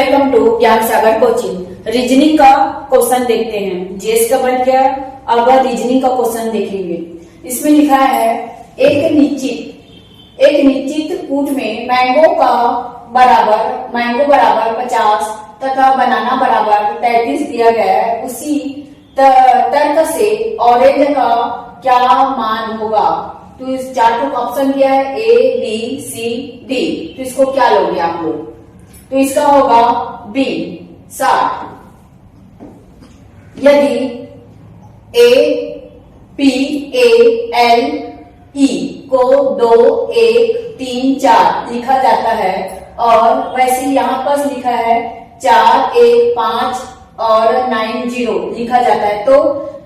Welcome to ज्ञान सागर coaching. Reasoning का question देखते हैं। जीएस का बन गया, अब रीजनिंग का क्वेश्चन देखेंगे। इसमें लिखा है एक निश्चित कूट में मैंगो बराबर 50 तथा बनाना बराबर 33 दिया गया है। उसी तर्क से ऑरेंज का क्या मान होगा? तो इस चार को ऑप्शन दिया है ए बी सी डी। तो इसको क्या लोगे आप लोग? तो इसका होगा बी 60। यदि A P A L E को 2 1 3 4 लिखा जाता है और वैसे यहाँ पर लिखा है 4 1 5 और 9 0 लिखा जाता है, तो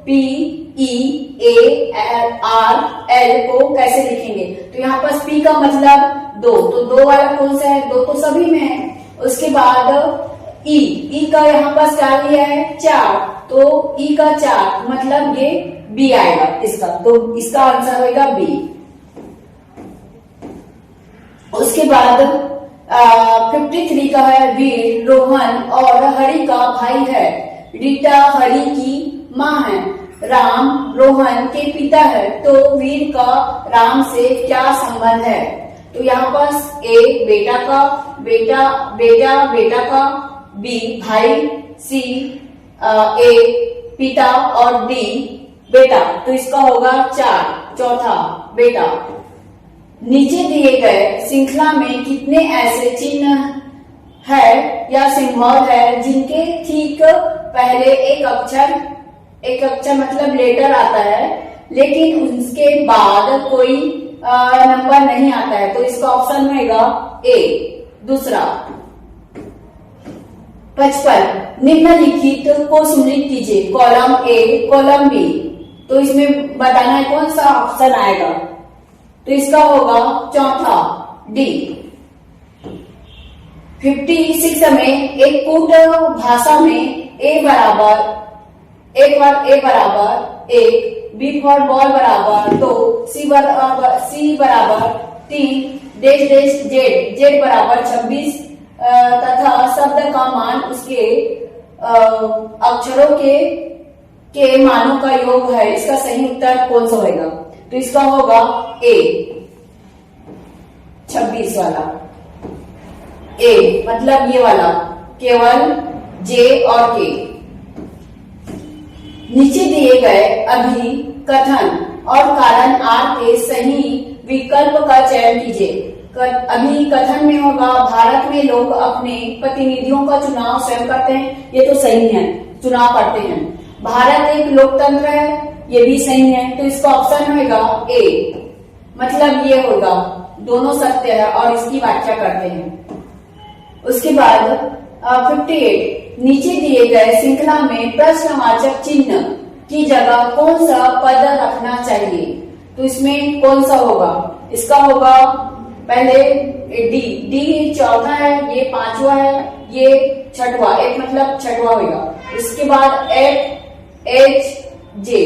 P E A R L को कैसे लिखेंगे? तो यहाँ पर पी का मतलब 2, तो 2 वाला कौन सा है? 2 तो सभी में है। उसके बाद ई का यहाँ पर क्या लिया है? 4, तो ई का 4 मतलब ये बी आएगा इसका, तो इसका आंसर होगा बी। उसके बाद 53 का है वीर रोहन और हरि का भाई है। रीता हरि की माँ है, राम रोहन के पिता है, तो वीर का राम से क्या संबंध है? तो यहाँ पर ए बेटा का, बी भाई, सी ए पिता और डी बेटा, तो इसका होगा 4 चौथा बेटा। नीचे दिए गए श्रृंखला में कितने ऐसे चिन्ह है या सिंबल है जिनके ठीक पहले एक अक्षर मतलब लेटर आता है लेकिन उसके बाद कोई नंबर नहीं आता है? तो इसका ऑप्शन होगा ए दूसरा। 55 निम्नलिखित को सुनिश्चित कीजिए, कॉलम ए कॉलम बी। तो इसमें बताना है कौन सा ऑप्शन आएगा? तो इसका होगा चौथा डी। 56 में एक कूट भाषा में ए बराबर 1, बी फॉर बॉल बराबर 2, सी बराबर 3, जेड बराबर 26 तथा शब्द का मान उसके अक्षरों के मानों का योग है। इसका सही उत्तर कौन सा होगा? तो इसका होगा ए 26 वाला। ए मतलब ये वाला, केवल जे और के। नीचे दिए गए अभी कथन और कारण आर के सही विकल्प का चयन कीजिए। अभी कथन में होगा भारत में लोग अपने प्रतिनिधियों का चुनाव स्वयं करते हैं, ये तो सही है, चुनाव करते हैं। भारत एक लोकतंत्र है, ये भी सही है, तो इसका ऑप्शन होगा ए, मतलब ये होगा दोनों सत्य है और इसकी व्याख्या करते हैं। उसके बाद 58 नीचे दिए गए श्रृंखला में प्रश्नवाचक चिन्ह की जगह कौन सा पद रखना चाहिए? तो इसमें कौन सा होगा? इसका होगा पहले डी चौथा है, ये 5वां है, ये 6वां, एक मतलब 6वां होगा। इसके बाद एच जे,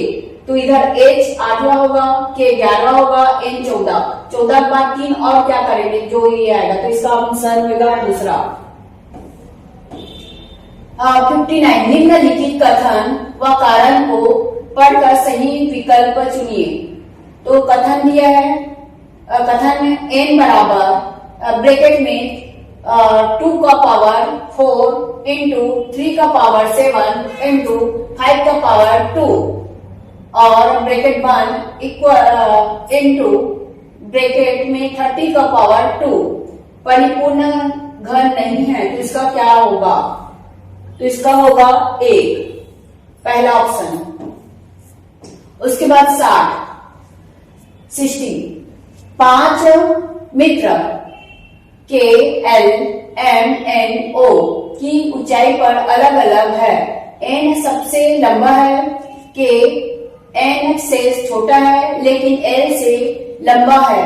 तो इधर एच 8वां होगा, के 11वां होगा, एन 14 के बाद 3 और क्या करेंगे जो ये आएगा, तो इसका आंसर होगा दूसरा। 59 निम्नलिखित कथन व कारण को पढ़कर सही विकल्प चुनिए। तो कथन दिया है, कथन में n बराबर ब्रैकेट में 2 का पावर 4 इंटू 3 का पावर 7 इंटू 5 का पावर 2 और ब्रैकेट बंद इक्वल इंटू ब्रैकेट में 30 का पावर 2 परिपूर्ण घन नहीं है, तो इसका क्या होगा? तो इसका होगा 1 पहला ऑप्शन। उसके बाद 60 5 मित्र के एल एम एन ओ की ऊंचाई पर अलग अलग है। एन सबसे लंबा है, के एन से छोटा है लेकिन एल से लंबा है,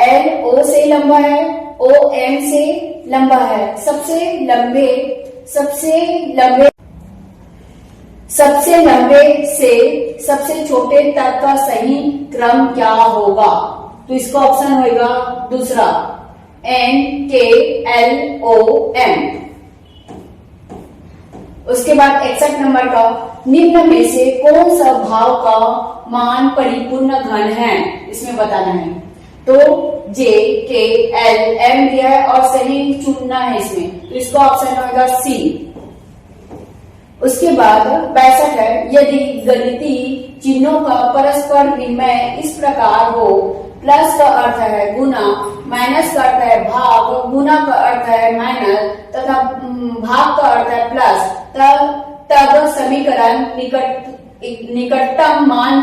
एल ओ से लंबा है, ओ एम से लंबा है। सबसे लंबे से सबसे छोटे तक का सही क्रम क्या होगा? तो इसका ऑप्शन होगा दूसरा, एन के एल ओ एम। उसके बाद 61 नंबर का, निम्न में से कौन सा भाव का मान परिपूर्ण घन है, इसमें बताना है। तो जे, के, एल, एम दिया है और सही चुनना है इसमें, तो इसका ऑप्शन होगा सी। उसके बाद 62 है, यदि गणितीय चिन्हों का परस्पर विनिमय इस प्रकार हो, प्लस का अर्थ है गुना, माइनस का अर्थ है भाग, गुना का अर्थ है माइनस तथा भाग का अर्थ है प्लस, तब समीकरण निकटतम मान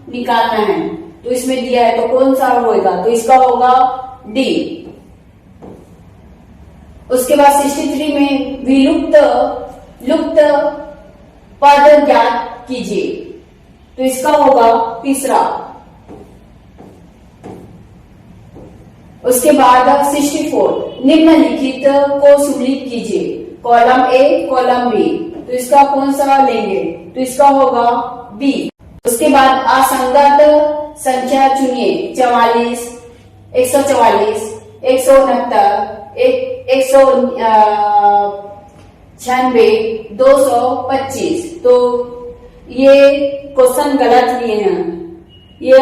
निकालना है। तो इसमें दिया है, तो कौन सा होगा, तो इसका होगा डी। उसके बाद 63 में लुप्त पद ज्ञात कीजिए, तो इसका होगा तीसरा। उसके बाद 64 निम्नलिखित को सुमेलित कीजिए, कॉलम ए कॉलम बी, तो इसका कौन सा लेंगे, तो इसका होगा बी। उसके बाद असंगत संख्या चुनिए, 44, 144, 169, 196, 225। तो ये क्वेश्चन गलत लिए हैं, ये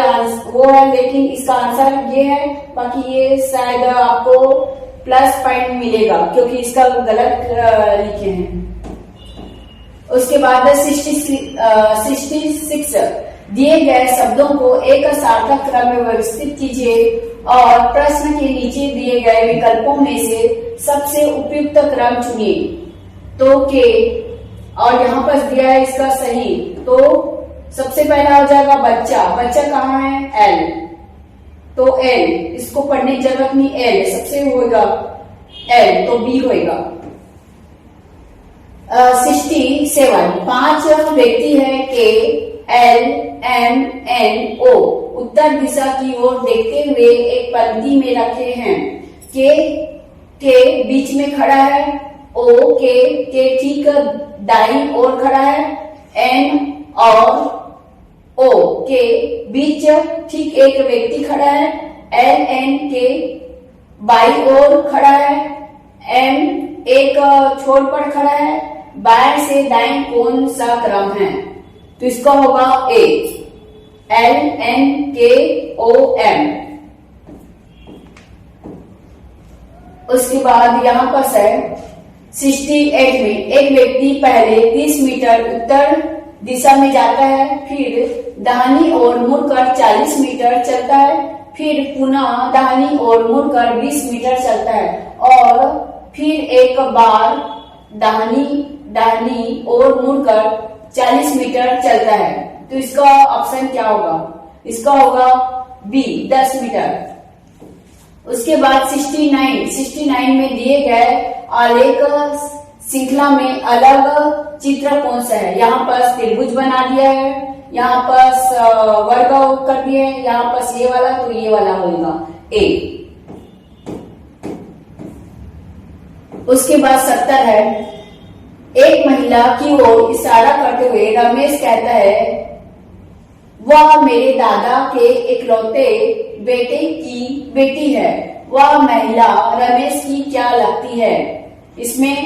वो है, लेकिन इसका आंसर ये है। बाकी ये शायद आपको प्लस पॉइंट मिलेगा क्योंकि इसका गलत लिखे हैं। उसके बाद 66 दिए गए शब्दों को एक सार्थक क्रम में व्यवस्थित कीजिए और प्रश्न के नीचे दिए गए विकल्पों में से सबसे उपयुक्त क्रम चुनिए। तो के, और यहाँ पर दिया है इसका सही, तो सबसे पहला हो जाएगा बच्चा। बच्चा कहाँ है, एल, तो एल, इसको पढ़ने की जरूरत नहीं, एल सबसे होगा एल, तो बी होगा। 67 5 व्यक्ति है के, एल, एम, एन, ओ उत्तर दिशा की ओर देखते हुए एक पंक्ति में रखे हैं। के बीच में खड़ा है, ओ के ठीक दाईं ओर खड़ा है, एन और ओ के बीच ठीक एक व्यक्ति खड़ा है, एल एन के बाईं ओर खड़ा है, एम एक छोर पर खड़ा है, बाएं से दाएं कौन सा क्रम है, तो इसका होगा ए, एल एन के ओ एम। उसके बाद यहाँ पर है 68 में एक व्यक्ति पहले 30 मीटर उत्तर दिशा में जाता है, फिर दाहिनी ओर मुड़कर 40 मीटर चलता है, फिर पुनः दाहिनी ओर मुड़कर 20 मीटर चलता है और फिर एक बार दाहिनी ओर मुड़कर 40 मीटर चलता है। तो इसका ऑप्शन क्या होगा, इसका होगा बी, 10 मीटर। उसके बाद 69 में दिए गए आलेख श्रृंखला में अलग चित्र कौन सा है। यहाँ पर त्रिभुज बना दिया है, यहाँ पर वर्ग कर दिए, यहाँ पर ये वाला, तो ये वाला होगा ए। उसके बाद 70 है, एक महिला की ओर इशारा करते हुए रमेश कहता है, वह मेरे दादा के इकलौते बेटे की बेटी है। वह महिला रमेश की क्या लगती है। इसमें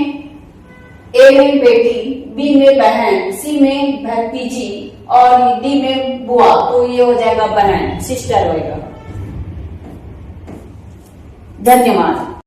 ए में बेटी, बी में बहन, सी में भतीजी और डी में बुआ, तो ये हो जाएगा बहन, सिस्टर होगा। धन्यवाद।